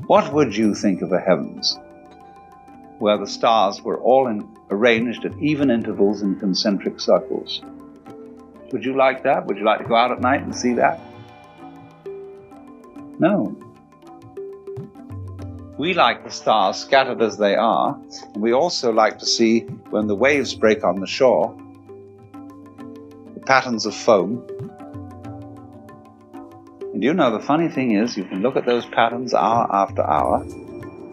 What would you think of a heavens where the stars were all arranged at even intervals in concentric circles? Would you like that? Would you like to go out at night and see that? No. We like the stars scattered as they are, and we also like to see, when the waves break on the shore, the patterns of foam. And you know, the funny thing is, you can look at those patterns hour after hour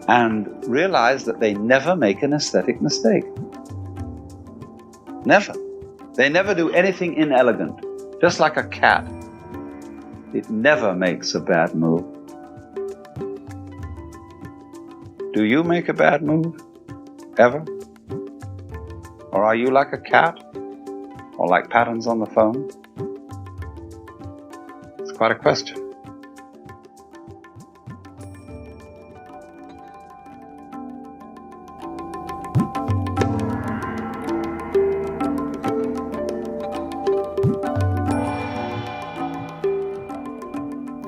and realize that they never make an aesthetic mistake. Never. They never do anything inelegant, just like a cat. It never makes a bad move. Do you make a bad move? Ever? Or are you like a cat? Or like patterns on the phone? It's quite a question.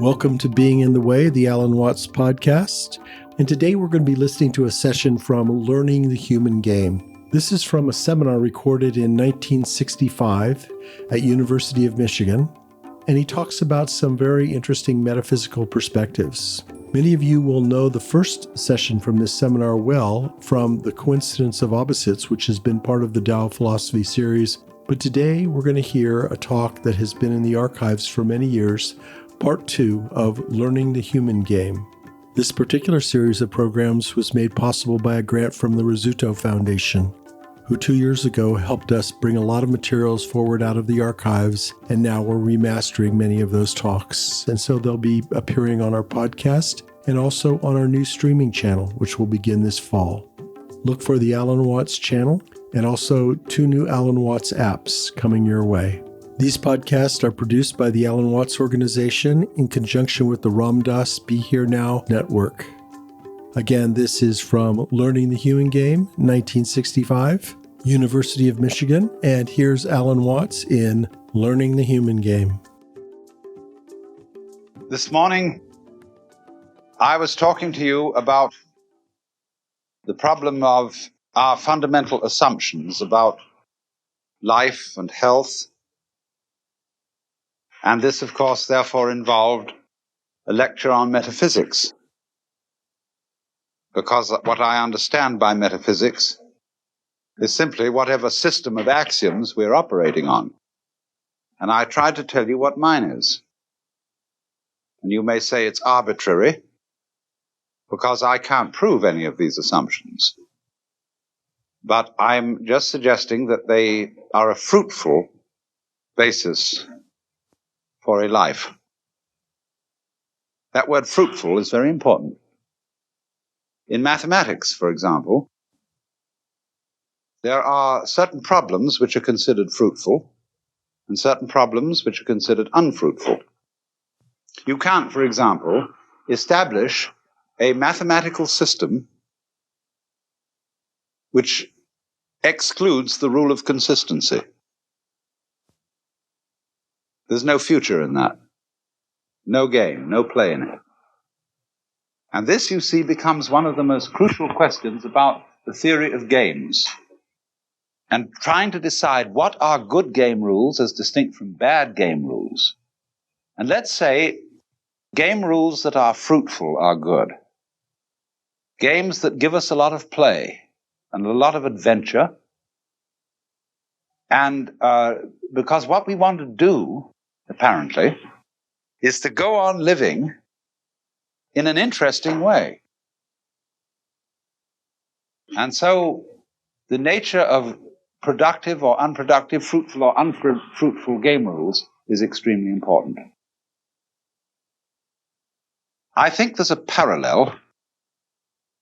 Welcome to Being in the Way, the Alan Watts podcast. And today we're going to be listening to a session from Learning the Human Game. This is from a seminar recorded in 1965 at University of Michigan. And he talks about some very interesting metaphysical perspectives. Many of you will know the first session from this seminar well from The Coincidence of Opposites, which has been part of the Tao Philosophy series. But today we're going to hear a talk that has been in the archives for many years, Part 2 of Learning the Human Game. This particular series of programs was made possible by a grant from the Rizzuto Foundation, who 2 years ago helped us bring a lot of materials forward out of the archives, and now we're remastering many of those talks. And so they'll be appearing on our podcast and also on our new streaming channel, which will begin this fall. Look for the Alan Watts channel and also 2 new Alan Watts apps coming your way. These podcasts are produced by the Alan Watts Organization in conjunction with the Ram Dass Be Here Now Network. Again, this is from Learning the Human Game, 1965, University of Michigan, and here's Alan Watts in Learning the Human Game. This morning, I was talking to you about the problem of our fundamental assumptions about life and health. And this, of course, therefore involved a lecture on metaphysics, because what I understand by metaphysics is simply whatever system of axioms we're operating on. And I tried to tell you what mine is. And you may say it's arbitrary, because I can't prove any of these assumptions. But I'm just suggesting that they are a fruitful basis for a life. That word fruitful is very important. In mathematics, for example, there are certain problems which are considered fruitful and certain problems which are considered unfruitful. You can't, for example, establish a mathematical system which excludes the rule of consistency. There's no future in that. No game, no play in it. And this, you see, becomes one of the most crucial questions about the theory of games. And trying to decide what are good game rules as distinct from bad game rules. And let's say game rules that are fruitful are good. Games that give us a lot of play and a lot of adventure. And because what we want to do, apparently, is to go on living in an interesting way. And so the nature of productive or unproductive, fruitful or unfruitful game rules is extremely important. I think there's a parallel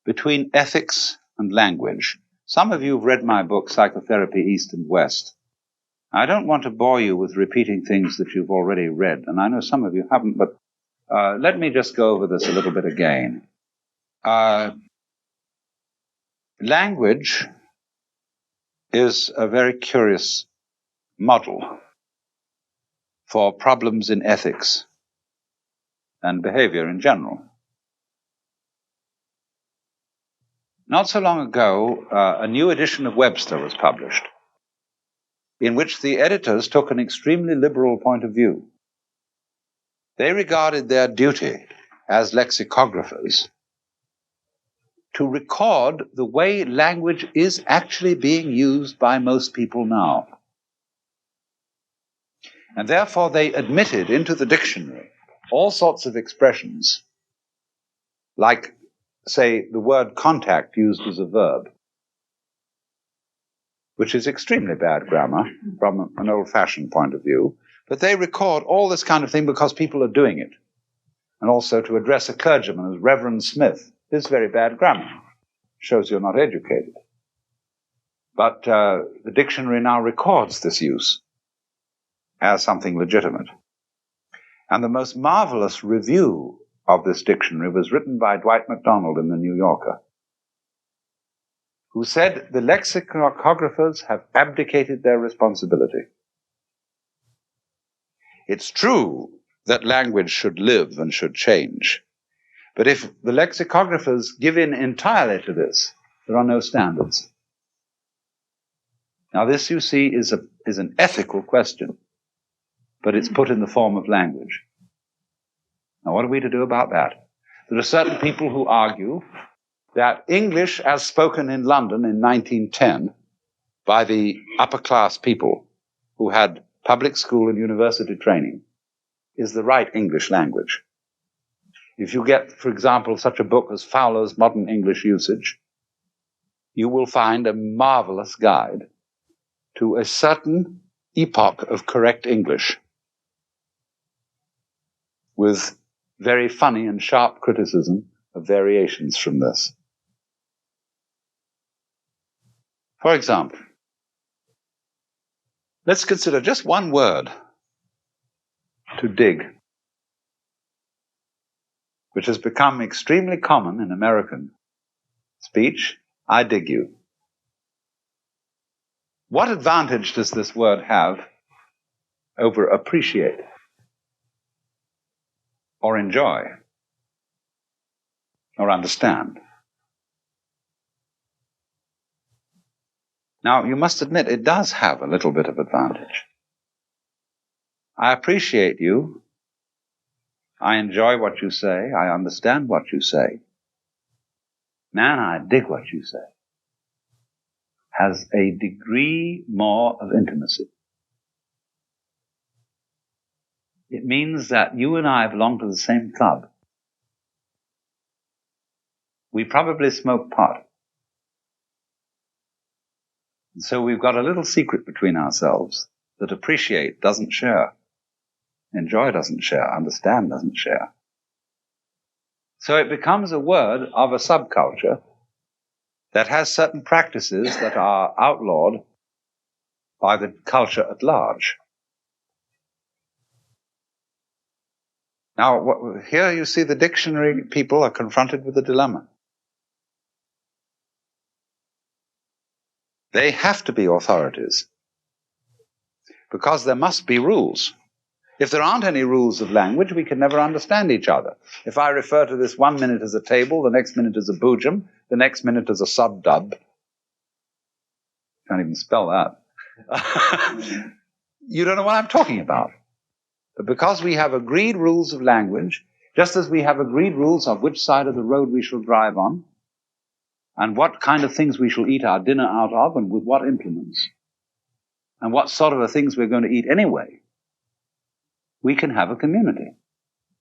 between ethics and language. Some of you have read my book, Psychotherapy East and West. I don't want to bore you with repeating things that you've already read, and I know some of you haven't, but let me just go over this a little bit again. Language is a very curious model for problems in ethics and behavior in general. Not so long ago, a new edition of Webster was published, in which the editors took an extremely liberal point of view. They regarded their duty as lexicographers to record the way language is actually being used by most people now. And therefore they admitted into the dictionary all sorts of expressions, like, say, the word contact used as a verb, which is extremely bad grammar from an old-fashioned point of view, but they record all this kind of thing because people are doing it. And also to address a clergyman as Reverend Smith is very bad grammar. Shows you're not educated. But the dictionary now records this use as something legitimate. And the most marvelous review of this dictionary was written by Dwight MacDonald in the New Yorker, who said the lexicographers have abdicated their responsibility. It's true that language should live and should change. But if the lexicographers give in entirely to this, there are no standards. Now this, you see, is an ethical question, but it's put in the form of language. Now what are we to do about that? There are certain people who argue that English as spoken in London in 1910 by the upper class people who had public school and university training is the right English language. If you get, for example, such a book as Fowler's Modern English Usage, you will find a marvelous guide to a certain epoch of correct English with very funny and sharp criticism of variations from this. For example, let's consider just one word, to dig, which has become extremely common in American speech. I dig you. What advantage does this word have over appreciate or enjoy or understand? Now, you must admit it does have a little bit of advantage. I appreciate you. I enjoy what you say. I understand what you say. Man, I dig what you say. Has a degree more of intimacy. It means that you and I belong to the same club. We probably smoke pot. And so we've got a little secret between ourselves that appreciate doesn't share, enjoy doesn't share, understand doesn't share. So it becomes a word of a subculture that has certain practices that are outlawed by the culture at large. Now, here you see the dictionary people are confronted with a dilemma. They have to be authorities because there must be rules. If there aren't any rules of language, we can never understand each other. If I refer to this 1 minute as a table, the next minute as a boojum, the next minute as a sub-dub, can't even spell that, you don't know what I'm talking about. But because we have agreed rules of language, just as we have agreed rules of which side of the road we shall drive on, and what kind of things we shall eat our dinner out of, and with what implements, and what sort of things we're going to eat anyway, we can have a community.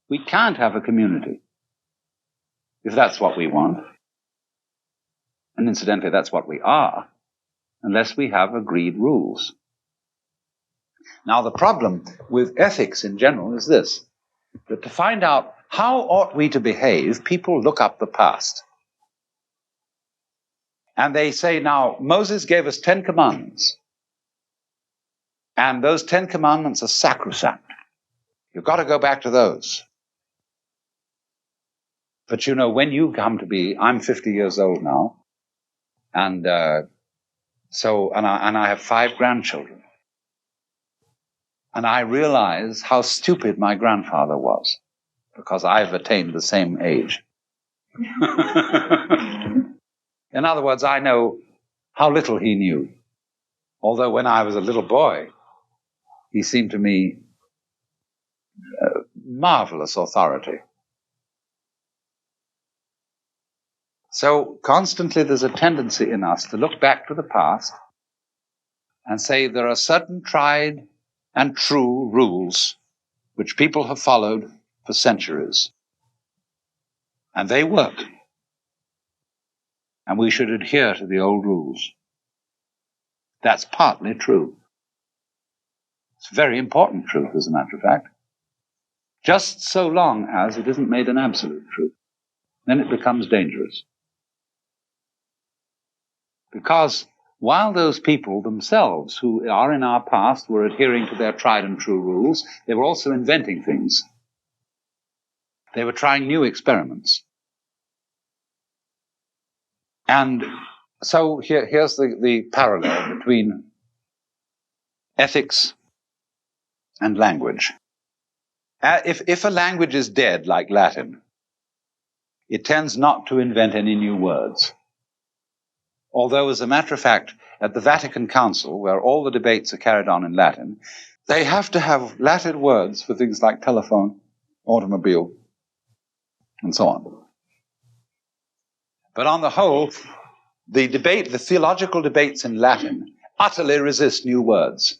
We can't have a community if that's what we want. And incidentally, that's what we are, unless we have agreed rules. Now, the problem with ethics in general is this, that to find out how ought we to behave, people look up the past. And they say, now, Moses gave us 10 commandments. And those 10 commandments are sacrosanct. You've got to go back to those. But you know, when you come to be, I'm 50 years old now, and I have 5 grandchildren. And I realize how stupid my grandfather was, because I've attained the same age. In other words, I know how little he knew. Although when I was a little boy, he seemed to me marvelous authority. So constantly there's a tendency in us to look back to the past and say there are certain tried and true rules which people have followed for centuries. And they work. And we should adhere to the old rules. That's partly true. It's very important truth, as a matter of fact. Just so long as it isn't made an absolute truth. Then it becomes dangerous. Because while those people themselves who are in our past were adhering to their tried and true rules, they were also inventing things. They were trying new experiments. And so here's the parallel between ethics and language. If a language is dead, like Latin, it tends not to invent any new words. Although, as a matter of fact, at the Vatican Council, where all the debates are carried on in Latin, they have to have Latin words for things like telephone, automobile, and so on. But on the whole, the theological debates in Latin utterly resist new words.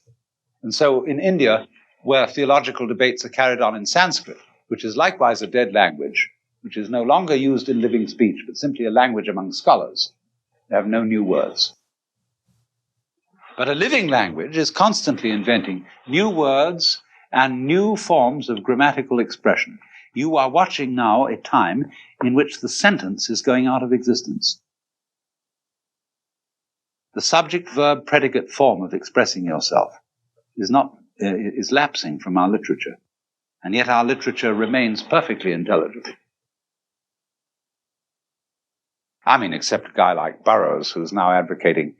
And so in India, where theological debates are carried on in Sanskrit, which is likewise a dead language, which is no longer used in living speech, but simply a language among scholars, they have no new words. But a living language is constantly inventing new words and new forms of grammatical expression. You are watching now a time in which the sentence is going out of existence. The subject-verb-predicate form of expressing yourself is lapsing from our literature, and yet our literature remains perfectly intelligible. I mean, except a guy like Burroughs, who's now advocating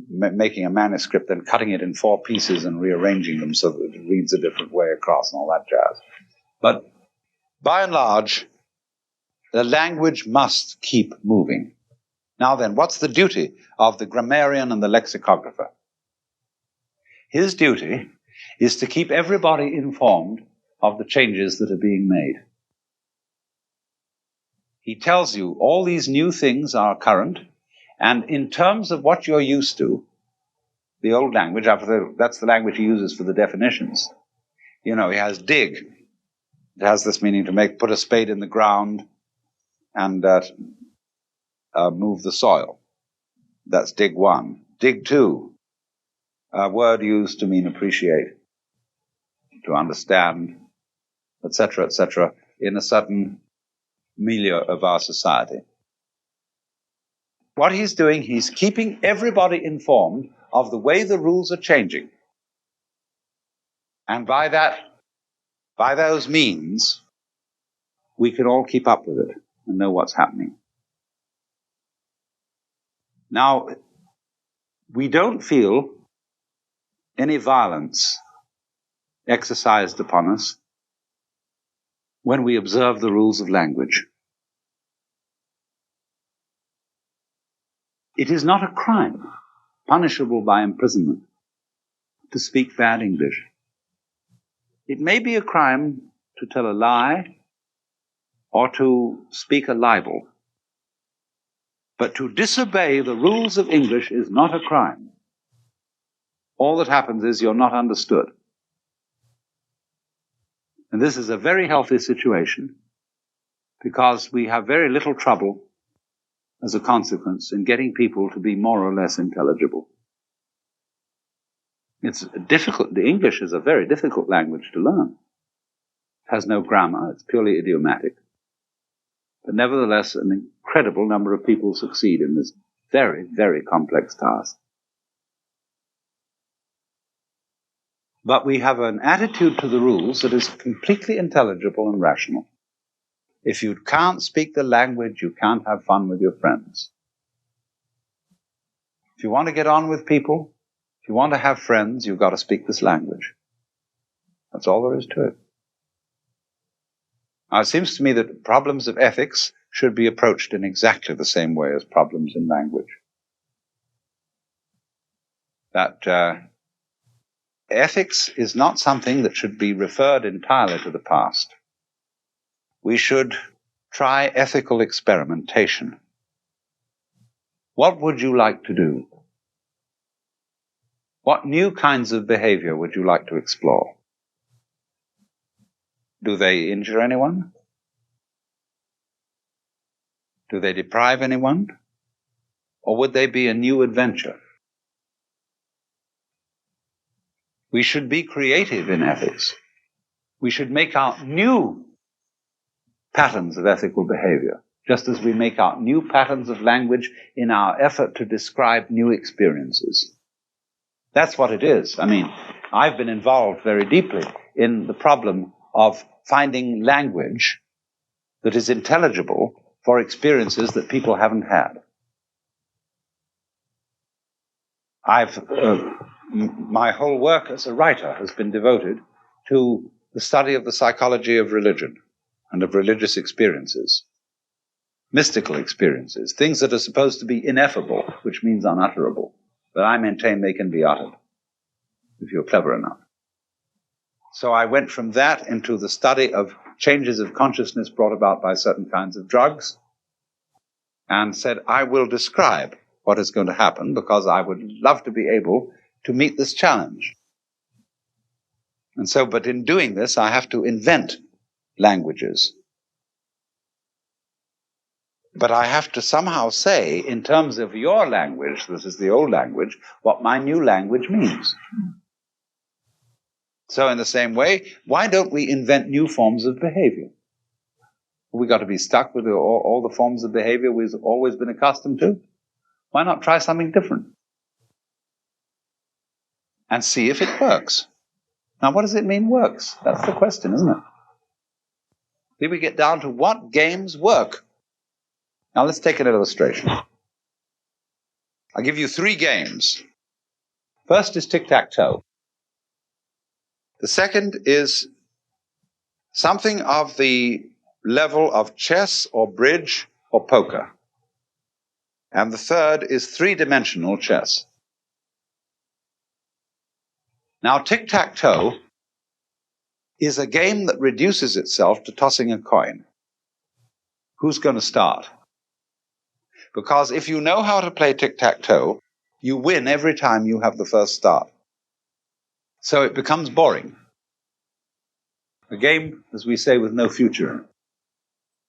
making a manuscript, then cutting it in 4 pieces and rearranging them so that it reads a different way across and all that jazz. But by and large, the language must keep moving. Now then, what's the duty of the grammarian and the lexicographer? His duty is to keep everybody informed of the changes that are being made. He tells you all these new things are current, and in terms of what you're used to, the old language, that's the language he uses for the definitions. You know, he has dig. It has this meaning to put a spade in the ground and move the soil. That's dig 1. Dig 2, a word used to mean appreciate, to understand, etc., in a certain milieu of our society. What he's doing, he's keeping everybody informed of the way the rules are changing. And by those means, we can all keep up with it and know what's happening. Now, we don't feel any violence exercised upon us when we observe the rules of language. It is not a crime, punishable by imprisonment, to speak bad English. It may be a crime to tell a lie or to speak a libel, but to disobey the rules of English is not a crime. All that happens is you're not understood. And this is a very healthy situation because we have very little trouble as a consequence in getting people to be more or less intelligible. It's difficult. The English is a very difficult language to learn. It has no grammar. It's purely idiomatic. But nevertheless, an incredible number of people succeed in this very, very complex task. But we have an attitude to the rules that is completely intelligible and rational. If you can't speak the language, you can't have fun with your friends. If you want to get on with people, if you want to have friends, you've got to speak this language. That's all there is to it. Now, it seems to me that problems of ethics should be approached in exactly the same way as problems in language. That ethics is not something that should be referred entirely to the past. We should try ethical experimentation. What would you like to do? What new kinds of behavior would you like to explore? Do they injure anyone? Do they deprive anyone? Or would they be a new adventure? We should be creative in ethics. We should make out new patterns of ethical behavior, just as we make out new patterns of language in our effort to describe new experiences. That's what it is. I mean, I've been involved very deeply in the problem of finding language that is intelligible for experiences that people haven't had. My whole work as a writer has been devoted to the study of the psychology of religion and of religious experiences, mystical experiences, things that are supposed to be ineffable, which means unutterable. But I maintain they can be uttered if you're clever enough. So I went from that into the study of changes of consciousness brought about by certain kinds of drugs, and said, I will describe what is going to happen because I would love to be able to meet this challenge. And so, but in doing this, I have to invent languages. But I have to somehow say, in terms of your language, this is the old language, what my new language means. So in the same way, why don't we invent new forms of behavior? We got to be stuck with all the forms of behavior we've always been accustomed to? Why not try something different? And see if it works. Now, what does it mean works? That's the question, isn't it? Then we get down to what games work. Now, let's take an illustration. I'll give you 3 games. First is tic-tac-toe. The second is something of the level of chess or bridge or poker. And the third is 3-dimensional chess. Now, tic-tac-toe is a game that reduces itself to tossing a coin. Who's going to start? Because if you know how to play tic-tac-toe, you win every time you have the first start. So it becomes boring. A game, as we say, with no future in it.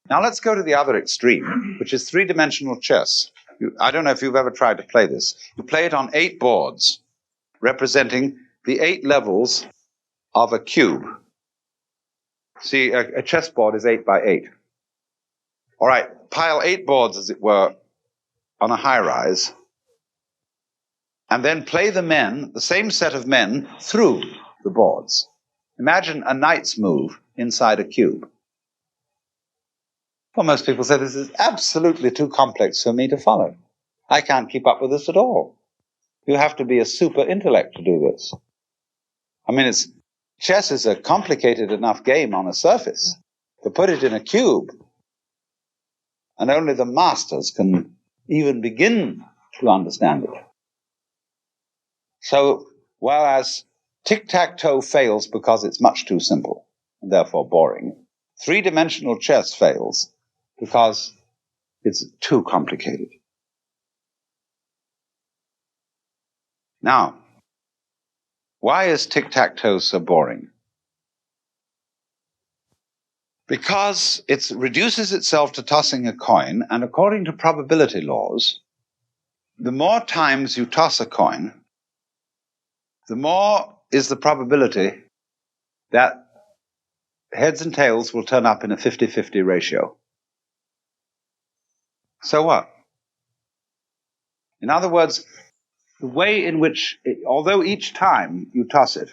Now let's go to the other extreme, which is 3-dimensional chess. I don't know if you've ever tried to play this. You play it on 8 boards, representing the 8 levels of a cube. See, a chessboard is 8 by 8. All right, pile 8 boards, as it were, on a high-rise, and then play the same set of men, through the boards. Imagine a knight's move inside a cube. Well, most people say this is absolutely too complex for me to follow. I can't keep up with this at all. You have to be a super intellect to do this. I mean, chess is a complicated enough game on a surface. To put it in a cube, and only the masters can even begin to understand it. So, whereas tic-tac-toe fails because it's much too simple, and therefore boring, 3-dimensional chess fails because it's too complicated. Now, why is tic-tac-toe so boring? Because it reduces itself to tossing a coin, and according to probability laws, the more times you toss a coin, the more is the probability that heads and tails will turn up in a 50-50 ratio. So what? In other words, the way in which, although each time you toss it,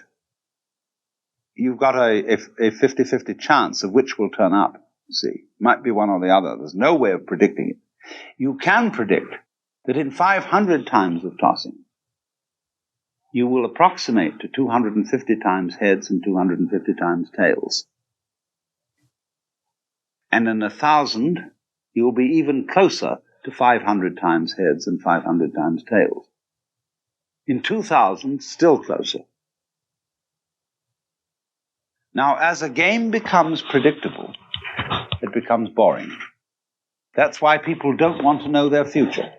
you've got a 50-50 chance of which will turn up, you see. Might be one or the other. There's no way of predicting it. You can predict that in 500 times of tossing, you will approximate to 250 times heads and 250 times tails. And in 1,000, you'll be even closer to 500 times heads and 500 times tails. In 2000, still closer. Now, as a game becomes predictable, it becomes boring. That's why people don't want to know their future.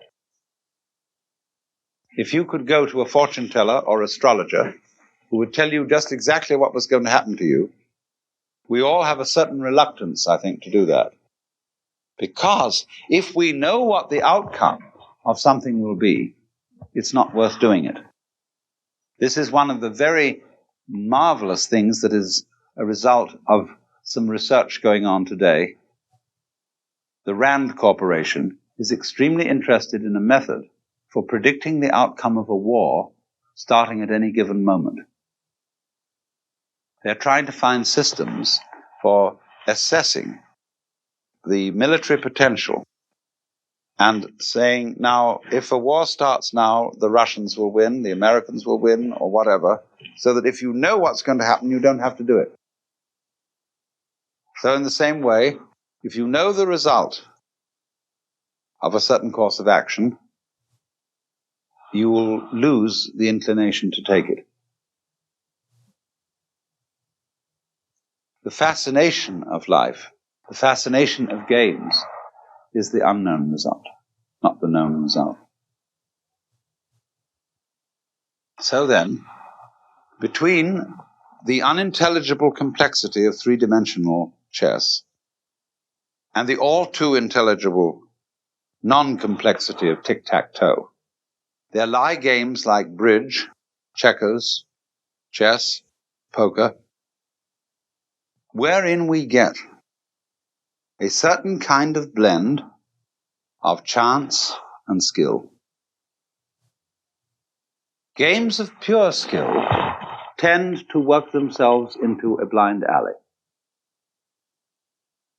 If you could go to a fortune teller or astrologer who would tell you just exactly what was going to happen to you, we all have a certain reluctance, I think, to do that. Because if we know what the outcome of something will be, it's not worth doing it. This is one of the very marvelous things that is a result of some research going on today. The Rand Corporation is extremely interested in a method for predicting the outcome of a war starting at any given moment. They're trying to find systems for assessing the military potential and saying, now, if a war starts now, the Russians will win, the Americans will win, or whatever, so that if you know what's going to happen, you don't have to do it. So in the same way, if you know the result of a certain course of action, you will lose the inclination to take it. The fascination of life, the fascination of games, is the unknown result, not the known result. So then, between the unintelligible complexity of three-dimensional chess and the all too intelligible non-complexity of tic-tac-toe, there lie games like bridge, checkers, chess, poker, wherein we get a certain kind of blend of chance and skill. Games of pure skill tend to work themselves into a blind alley.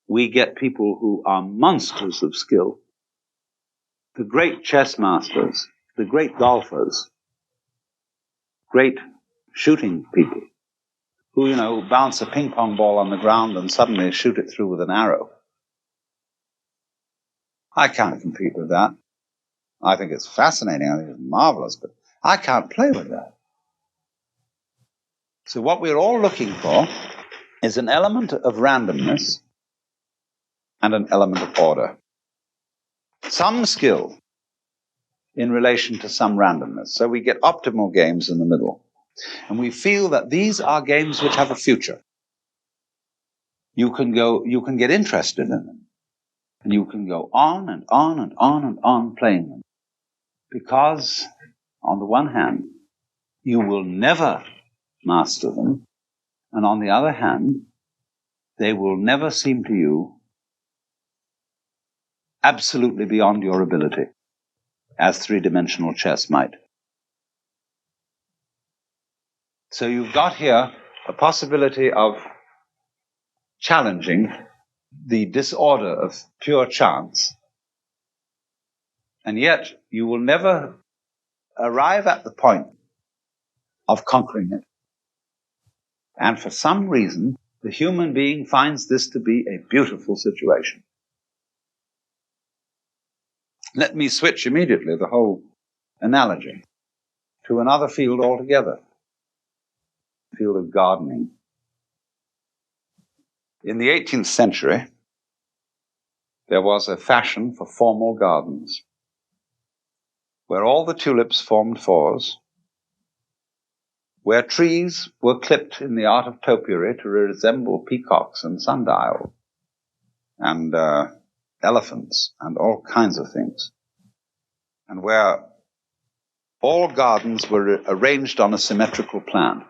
We get people who are monsters of skill, the great chess masters, the great golfers, great shooting people, who, bounce a ping pong ball on the ground and suddenly shoot it through with an arrow. I can't compete with that. I think it's fascinating, I think it's marvelous, but I can't play with that. So what we're all looking for is an element of randomness and an element of order. Some skill in relation to some randomness. So we get optimal games in the middle. And we feel that these are games which have a future. You can get interested in them. And you can go on and on and on and on playing them. Because, on the one hand, you will never master them. And on the other hand, they will never seem to you absolutely beyond your ability, as three-dimensional chess might. So you've got here a possibility of challenging the disorder of pure chance, and yet you will never arrive at the point of conquering it. And for some reason, the human being finds this to be a beautiful situation. Let me switch immediately the whole analogy to another field altogether, the field of gardening. In the 18th century, there was a fashion for formal gardens, where all the tulips formed fours, where trees were clipped in the art of topiary to resemble peacocks and sundials, and elephants, and all kinds of things, and where all gardens were arranged on a symmetrical plan.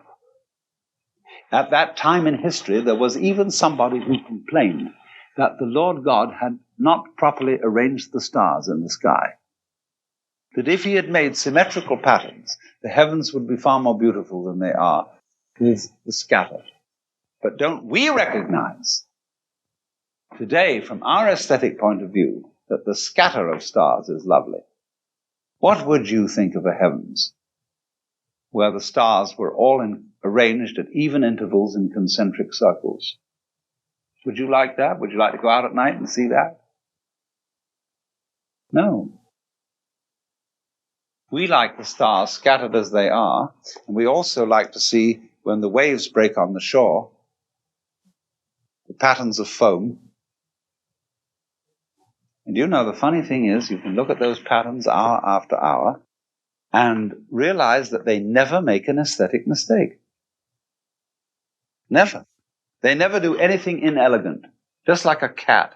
At that time in history, there was even somebody who complained that the Lord God had not properly arranged the stars in the sky. That if he had made symmetrical patterns, the heavens would be far more beautiful than they are with the scatter. But don't we recognize today, from our aesthetic point of view, that the scatter of stars is lovely? What would you think of a heavens where the stars were all arranged at even intervals in concentric circles? Would you like that? Would you like to go out at night and see that? No. We like the stars scattered as they are, and we also like to see, when the waves break on the shore, the patterns of foam. And you know, the funny thing is, you can look at those patterns hour after hour and realize that they never make an aesthetic mistake. Never. They never do anything inelegant. Just like a cat.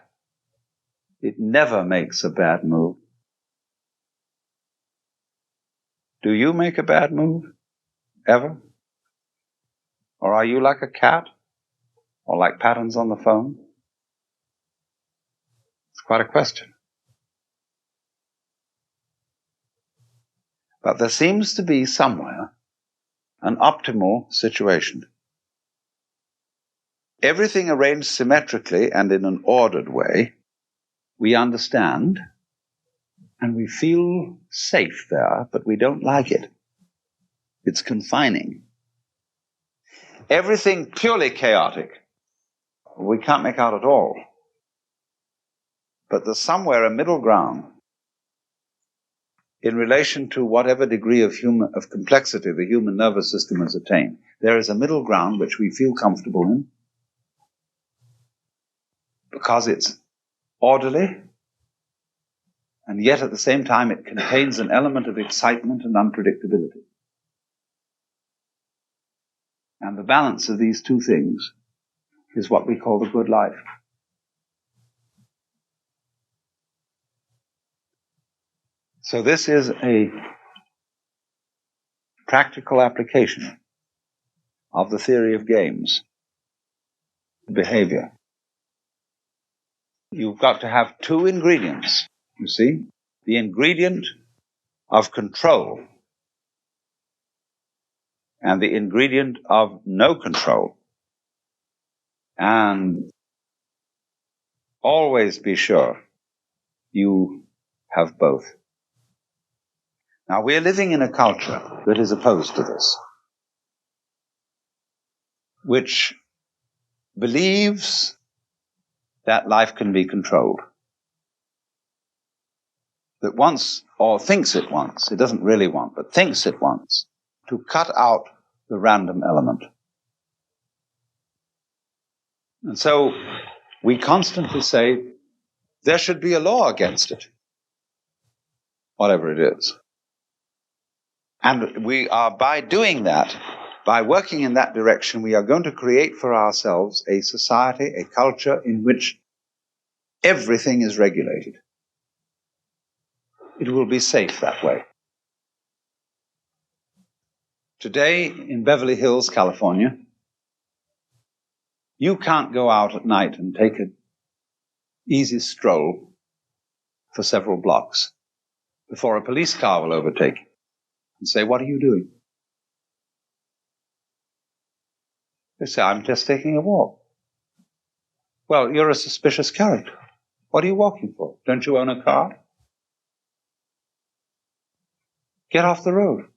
It never makes a bad move. Do you make a bad move? Ever? Or are you like a cat? Or like patterns on the phone? It's quite a question. But there seems to be somewhere an optimal situation. Everything arranged symmetrically and in an ordered way, we understand, and we feel safe there, but we don't like it. It's confining. Everything purely chaotic, we can't make out at all. But there's somewhere a middle ground in relation to whatever degree of complexity the human nervous system has attained. There is a middle ground which we feel comfortable in because it's orderly, and yet at the same time it contains an element of excitement and unpredictability. And the balance of these two things is what we call the good life. So this is a practical application of the theory of games, behavior. You've got to have two ingredients, you see. The ingredient of control and the ingredient of no control. And always be sure you have both. Now, we're living in a culture that is opposed to this, which believes that life can be controlled. That wants, or thinks it wants, it doesn't really want, but thinks it wants, to cut out the random element. And so we constantly say there should be a law against it, whatever it is. And we are, by doing that, by working in that direction, we are going to create for ourselves a society, a culture in which everything is regulated. It will be safe that way. Today, in Beverly Hills, California, you can't go out at night and take an easy stroll for several blocks before a police car will overtake you and say, "What are you doing?" They say, "I'm just taking a walk." "Well, you're a suspicious character. What are you walking for? Don't you own a car? Get off the road.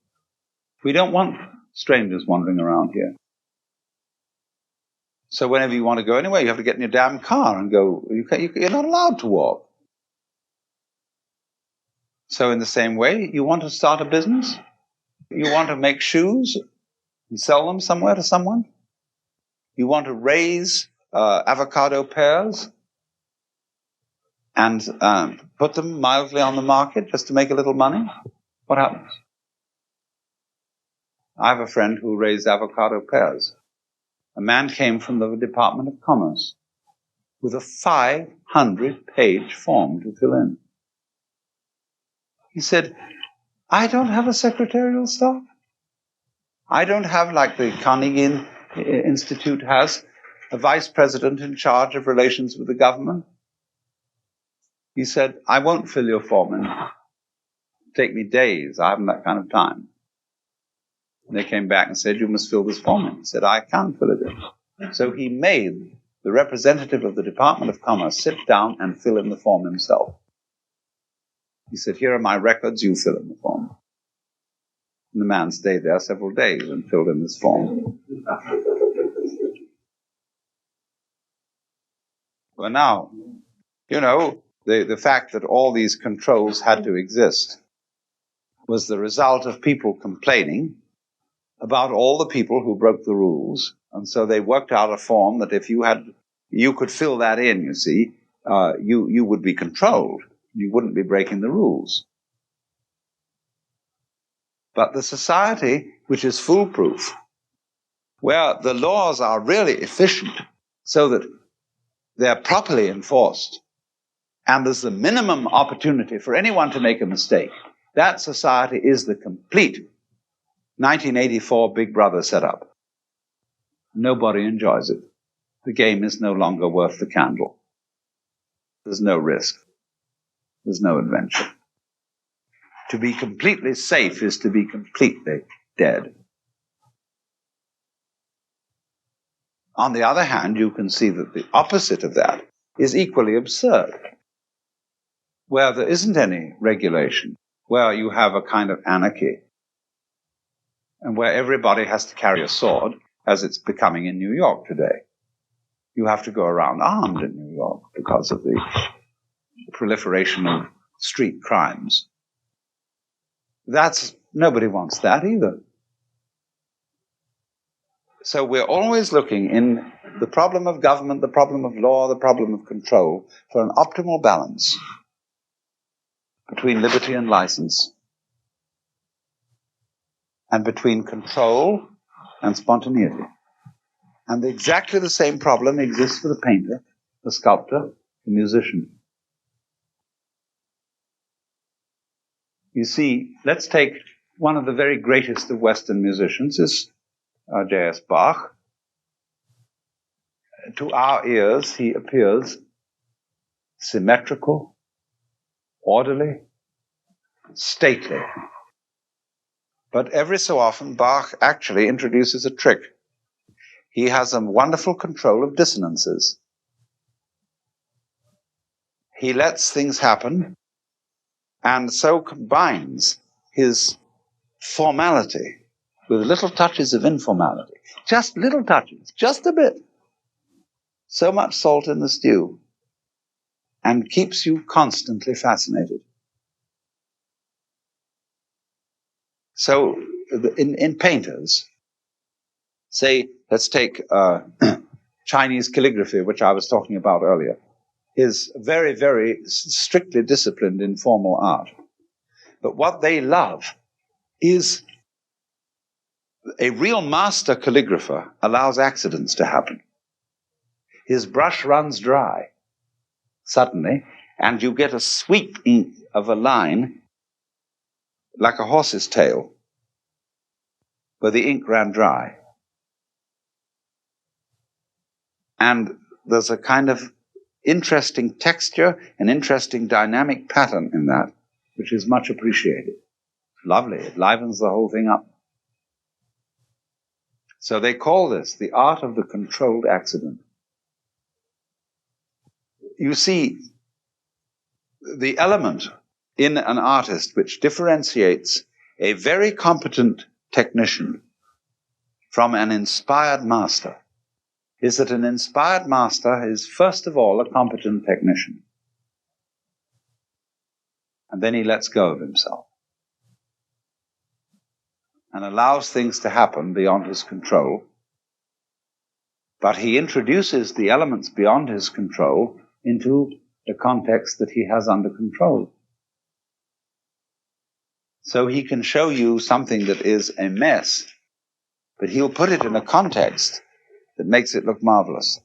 We don't want strangers wandering around here." So whenever you want to go anywhere, you have to get in your damn car and go. You're not allowed to walk. So in the same way, you want to start a business? You want to make shoes and sell them somewhere to someone? You want to raise avocado pears and put them mildly on the market just to make a little money? What happens? I have a friend who raised avocado pears. A man came from the Department of Commerce with a 500-page form to fill in. He said, "I don't have a secretarial staff. I don't have, like the Carnegie Institute has, a vice president in charge of relations with the government." He said, "I won't fill your form in. It'll take me days. I haven't that kind of time." And they came back and said, "You must fill this form in." He said, "I can't fill it in." So he made the representative of the Department of Commerce sit down and fill in the form himself. He said, "Here are my records, you fill in the form." And the man stayed there several days and filled in this form. Well, now, The fact that all these controls had to exist was the result of people complaining about all the people who broke the rules. And so they worked out a form that if you could fill that in, you see, you would be controlled. You wouldn't be breaking the rules. But the society which is foolproof, where the laws are really efficient so that they're properly enforced, and there's the minimum opportunity for anyone to make a mistake, that society is the complete 1984 Big Brother setup. Nobody enjoys it. The game is no longer worth the candle. There's no risk. There's no adventure. To be completely safe is to be completely dead. On the other hand, you can see that the opposite of that is equally absurd, where there isn't any regulation, where you have a kind of anarchy, and where everybody has to carry a sword, as it's becoming in New York today. You have to go around armed in New York because of the proliferation of street crimes. Nobody wants that either. So we're always looking in the problem of government, the problem of law, the problem of control, for an optimal balance between liberty and license, and between control and spontaneity. And exactly the same problem exists for the painter, the sculptor, the musician. You see, let's take one of the very greatest of Western musicians, is J.S. Bach. To our ears, he appears symmetrical, orderly, stately. But every so often, Bach actually introduces a trick. He has a wonderful control of dissonances. He lets things happen and so combines his formality with little touches of informality. Just little touches, just a bit. So much salt in the stew, and keeps you constantly fascinated. So in painters, say, let's take Chinese calligraphy, which I was talking about earlier, is very, very strictly disciplined in formal art. But what they love is a real master calligrapher allows accidents to happen. His brush runs dry suddenly, and you get a sweep of a line like a horse's tail where the ink ran dry. And there's a kind of interesting texture, an interesting dynamic pattern in that, which is much appreciated. Lovely. It livens the whole thing up. So they call this the art of the controlled accident. You see, the element in an artist which differentiates a very competent technician from an inspired master is that an inspired master is first of all a competent technician. And then he lets go of himself and allows things to happen beyond his control. But he introduces the elements beyond his control into the context that he has under control. So he can show you something that is a mess, but he'll put it in a context that makes it look marvelous.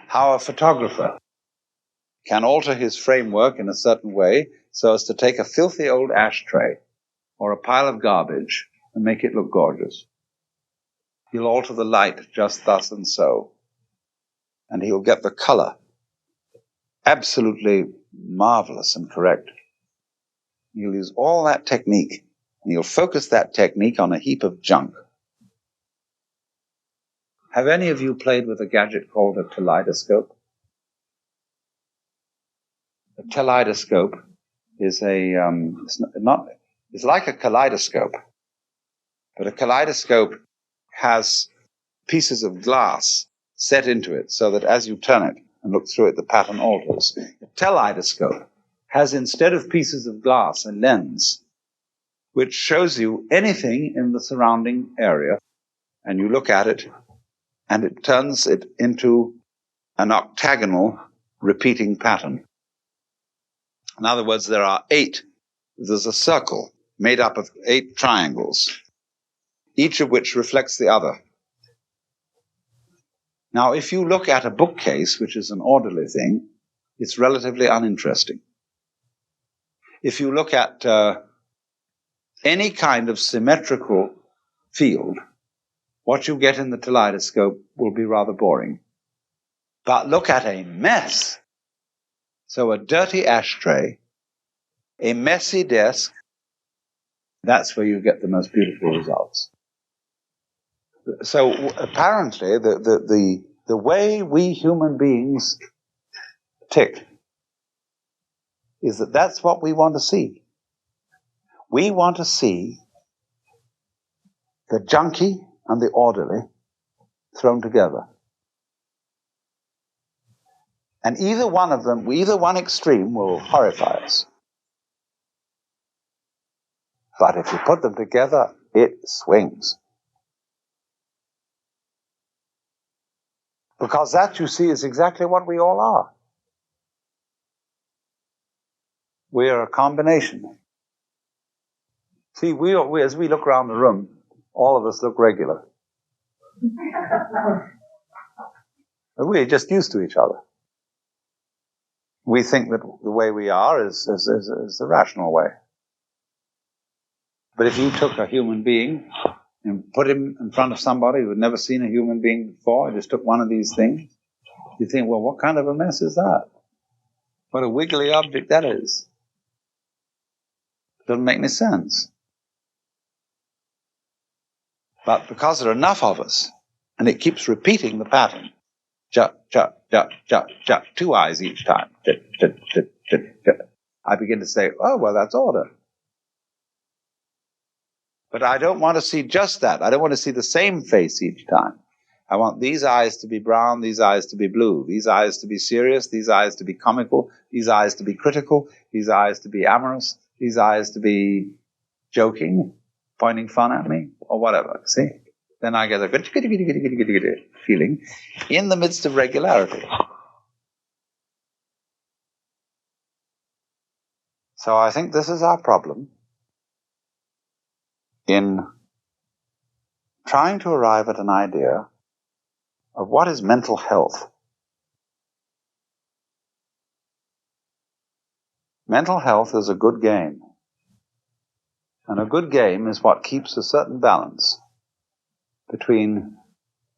How a photographer can alter his framework in a certain way so as to take a filthy old ashtray or a pile of garbage and make it look gorgeous. He'll alter the light just thus and so, and he'll get the color absolutely marvelous and correct. He'll use all that technique, and he'll focus that technique on a heap of junk. Have any of you played with a gadget called a kaleidoscope? A kaleidoscope is it's like a kaleidoscope, but a kaleidoscope has pieces of glass set into it so that as you turn it, and look through it, the pattern alters. A teleidoscope has, instead of pieces of glass, a lens which shows you anything in the surrounding area, and you look at it, and it turns it into an octagonal repeating pattern. In other words, there's a circle made up of 8 triangles, each of which reflects the other. Now, if you look at a bookcase, which is an orderly thing, it's relatively uninteresting. If you look at any kind of symmetrical field, what you get in the teleidoscope will be rather boring. But look at a mess. So a dirty ashtray, a messy desk, that's where you get the most beautiful results. So apparently the way we human beings tick is that's what we want to see. We want to see the junky and the orderly thrown together. And either one extreme will horrify us. But if you put them together, it swings. Because that, you see, is exactly what we all are. We are a combination. See, we as we look around the room, all of us look regular. We're just used to each other. We think that the way we are is the rational way. But if you took a human being and put him in front of somebody who had never seen a human being before, and just took one of these things, you think, well, what kind of a mess is that? What a wiggly object that is. Doesn't make any sense. But because there are enough of us, and it keeps repeating the pattern, jut, jut, jut, jut, jut, 2 eyes each time, jut, jut, jut, jut, jut, I begin to say, oh, well, that's order. But I don't want to see just that. I don't want to see the same face each time. I want these eyes to be brown, these eyes to be blue, these eyes to be serious, these eyes to be comical, these eyes to be critical, these eyes to be amorous, these eyes to be joking, pointing fun at me, or whatever, see? Then I get a good feeling in the midst of regularity. So I think this is our problem in trying to arrive at an idea of what is mental health. Mental health is a good game. And a good game is what keeps a certain balance between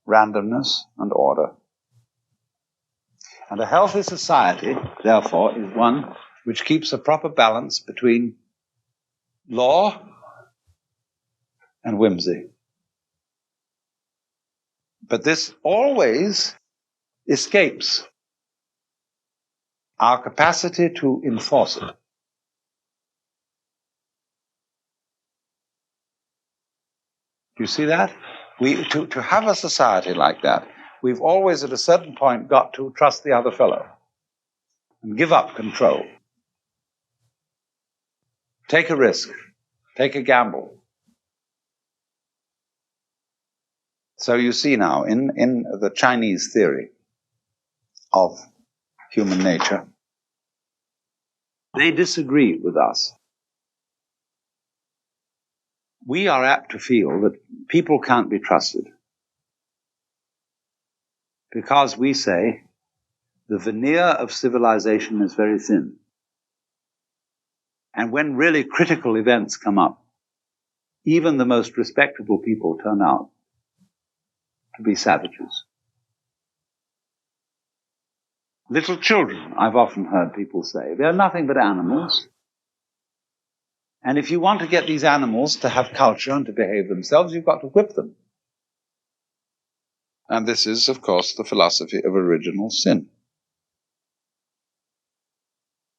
randomness and order. And a healthy society, therefore, is one which keeps a proper balance between law and whimsy. But this always escapes our capacity to enforce it. Do you see that? To have a society like that, we've always at a certain point got to trust the other fellow and give up control. Take a risk. Take a gamble. So you see now, in the Chinese theory of human nature, they disagree with us. We are apt to feel that people can't be trusted because we say the veneer of civilization is very thin. And when really critical events come up, even the most respectable people turn out to be savages. Little children, I've often heard people say, they're nothing but animals. And if you want to get these animals to have culture and to behave themselves, you've got to whip them. And this is, of course, the philosophy of original sin.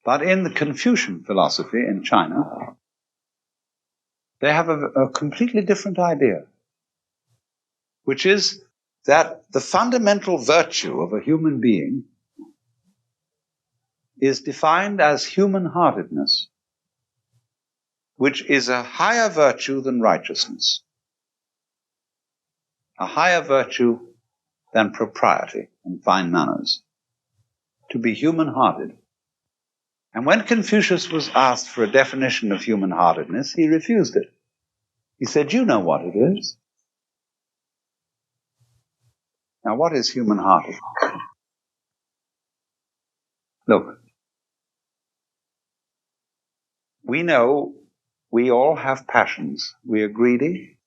But in the Confucian philosophy in China, they have a completely different idea, which is that the fundamental virtue of a human being is defined as human-heartedness, which is a higher virtue than righteousness, a higher virtue than propriety and fine manners, to be human-hearted. And when Confucius was asked for a definition of human-heartedness, he refused it. He said, "You know what it is." Now, what is human-hearted? Look, we know we all have passions. We are greedy,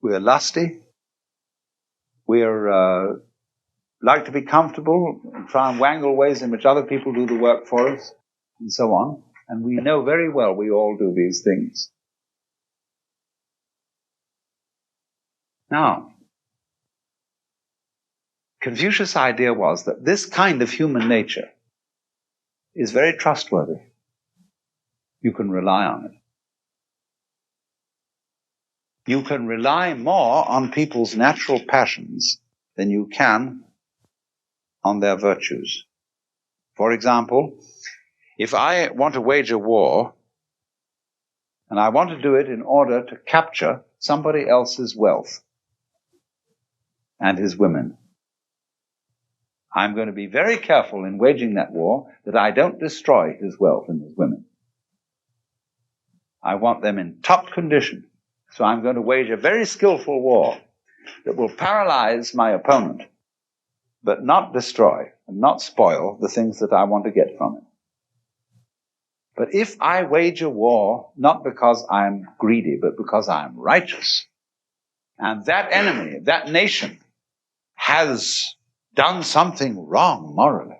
we are lusty, we are like to be comfortable and try and wangle ways in which other people do the work for us, and so on. And we know very well we all do these things. Now, Confucius' idea was that this kind of human nature is very trustworthy. You can rely on it. You can rely more on people's natural passions than you can on their virtues. For example, if I want to wage a war, and I want to do it in order to capture somebody else's wealth and his women, I'm going to be very careful in waging that war that I don't destroy his wealth and his women. I want them in top condition. So I'm going to wage a very skillful war that will paralyze my opponent, but not destroy and not spoil the things that I want to get from it. But if I wage a war, not because I'm greedy, but because I'm righteous, and that enemy, that nation, has done something wrong morally,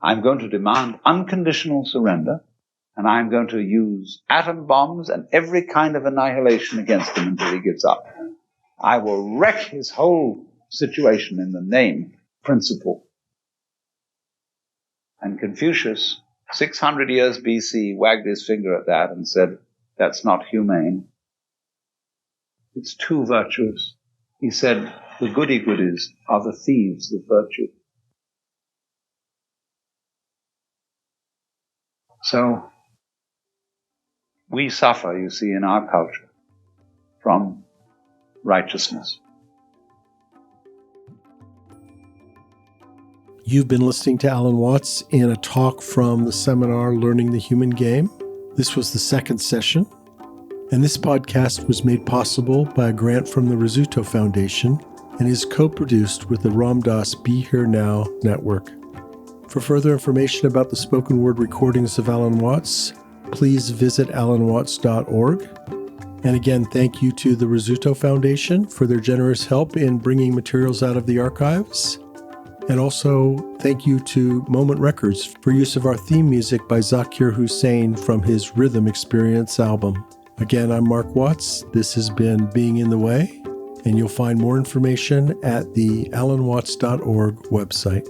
I'm going to demand unconditional surrender, and I'm going to use atom bombs and every kind of annihilation against him until he gives up. I will wreck his whole situation in the name principle. And Confucius, 600 years BC, wagged his finger at that and said, "That's not humane. It's too virtuous." He said, "The goody-goodies are the thieves of virtue." So, we suffer, you see, in our culture from righteousness. You've been listening to Alan Watts in a talk from the seminar Learning the Human Game. This was the second session, and this podcast was made possible by a grant from the Rizzuto Foundation and is co-produced with the Ram Dass Be Here Now network. For further information about the spoken word recordings of Alan Watts, please visit alanwatts.org. And again, thank you to the Rizzuto Foundation for their generous help in bringing materials out of the archives. And also, thank you to Moment Records for use of our theme music by Zakir Hussain from his Rhythm Experience album. Again, I'm Mark Watts. This has been Being in the Way, and you'll find more information at the alanwatts.org website.